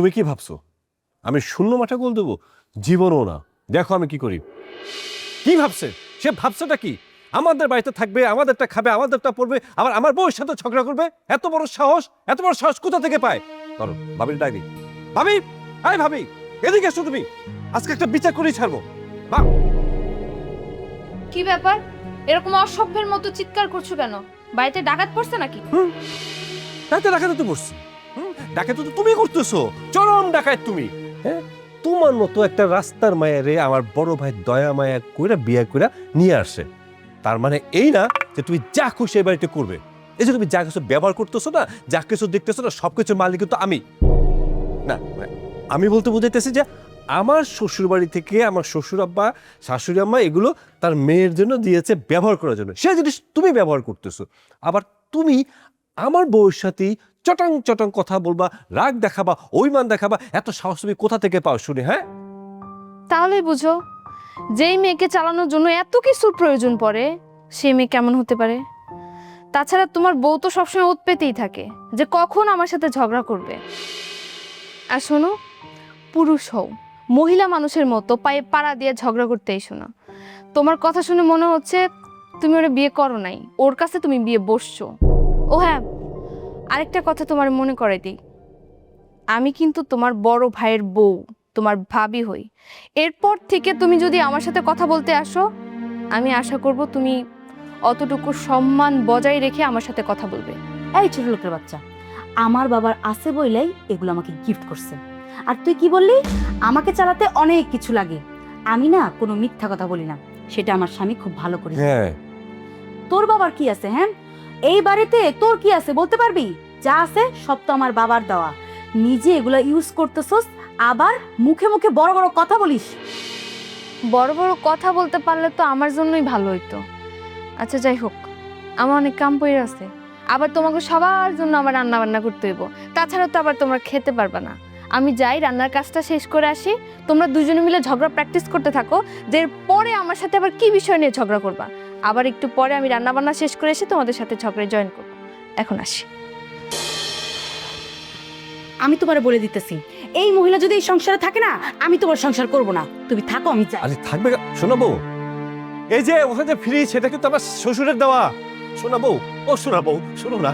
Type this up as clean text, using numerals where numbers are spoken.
তুমি কি ভাবছো আমি শূন্য মাঠে গোল দেবো? জীবনও না। দেখো আমি কি করি। কি ভাবছে সে? ভাবছেটা কি? আমাদের বাড়িতে থাকবে, আমাদেরটা খাবে, আমাদেরটা পড়বে, আবার আমার বউয়ের সাথে ঝগড়া করবে? এত বড় সাহস! এত বড় সাহস কোথা থেকে পায়? ধরো ভাবির ডাইনি। ভাবি, আরে ভাবি, এদিকে এসো তুমি। আজকে একটা বিচার করেই ছাড়বো। কি ব্যাপার, এরকম অসভ্যের মতো চিৎকার করছো কেন? বাড়িতে ডাকাত পড়ছে নাকি? ডাকাতে তো বসছি। ডাকাতে তো তুমি করতেছো, চরম ডাকাত তুমি। হ্যাঁ, তোমার মতো একটা রাস্তার মায়েরে আমার বড় ভাই দয়া মায়া কইরা বিয়ে কইরা নিয়ে আসে। তার মানে এই না যে তুমি যা খুশি এই বাড়িতে করবে। এই যে তুমি যা কিছু ব্যবহার করতেছো না, যা কিছু দেখতেছো না, সবকিছুর মালিক কিন্তু আমি না। আমি বলতে বুঝাইতেছি যে আমার শ্বশুর বাড়ি থেকে আমার শ্বশুর আব্বা, শাশুড়ি আম্মা এগুলো তার মেয়ের জন্য দিয়েছে ব্যবহার করার জন্য। সে জিনিস তুমি ব্যবহার করতেছো। আবার তুমি আমার বউয়ের সাথেই চটং চটং কথা বলবা, রাগ দেখাবা, অভিমান দেখাবা। এত সাহস তুমি কোথা থেকে পাও শুনে? হ্যাঁ, তাহলে বুঝো, যেই মেয়েকে চালানোর জন্য এত কিছুর প্রয়োজন পড়ে সেই মেয়ে কেমন হতে পারে। তাছাড়া তোমার বউ তো সবসময় উৎপেতেই থাকে যে কখন আমার সাথে ঝগড়া করবে। আর শোনো, পুরুষ হও, মহিলা মানুষের মতো পায়ে পাড়া দিয়ে ঝগড়া করতে এসো না। তোমার কথা শুনে মনে হচ্ছে তুমি ওরা বিয়ে করো নাই, ওর কাছে তুমি বিয়ে বসছো। ও হ্যাঁ, আরেকটা কথা তোমার মনে করাই দিই, আমি কিন্তু তোমার বড় ভাইয়ের বউ, তোমার ভাবি হই। এরপর থেকে তুমি যদি আমার সাথে কথা বলতে আসো, আমি আশা করব তুমি অতটুকু সম্মান বজায় রেখে আমার সাথে কথা বলবে। এই ছোট লোকের বাচ্চা, আমার বাবার আছে বইলাই এগুলো আমাকে গিফট করছে। আর তুই কি বললি? আমাকে চালাতে অনেক কিছু লাগে। আমি না কোনো মিথ্যা কথা বলি না, সেটা আমার স্বামী খুব ভালো করে জানে। হ্যাঁ, তোর বাবার কি আছে? হ্যাঁ, এই বাড়িতে তোর কি আছে বলতে পারবি? যা আছে সব তো আমার বাবার দেওয়া। নিজে এগুলা ইউজ করতেছস, আবার মুখে মুখে বড় বড় কথা বলিস। বড় বড় কথা বলতে পারলে তো আমার জন্যই ভালো হইতো। আচ্ছা যাই হোক, আমার অনেক কাম পড়ে আছে। আবার তোমাকে সবার জন্য আমার রান্না বান্না করতে হইব। তাছাড়া তো আবার তোমরা খেতে পারবে না। আমি যাই রান্নার কাজটা শেষ করে আসি, তোমরা দুজনে মিলে ঝগড়া প্র্যাকটিস করতে থাকো যে পরে আমার সাথে আবার কি বিষয় নিয়ে ঝগড়া করবা। আবার একটু পরে আমি রান্না বান্না শেষ করে এসে তোমাদের সাথে ঝগড়ায় জয়েন করবো। এখন আসি। আমি তোমার বলে দিতেছি, এই মহিলা যদি এই সংসারে থাকে না, আমি তোমার সংসার করব না। তুমি থাকো, আমি যাই। আরে থাকবে। শোনাবো, এই যে ওখানে যে ফ্রিজ, সেটা কিন্তু আমার শ্বশুরের দেওয়া। শোনাবো, ও শোনাবো, শোনো না।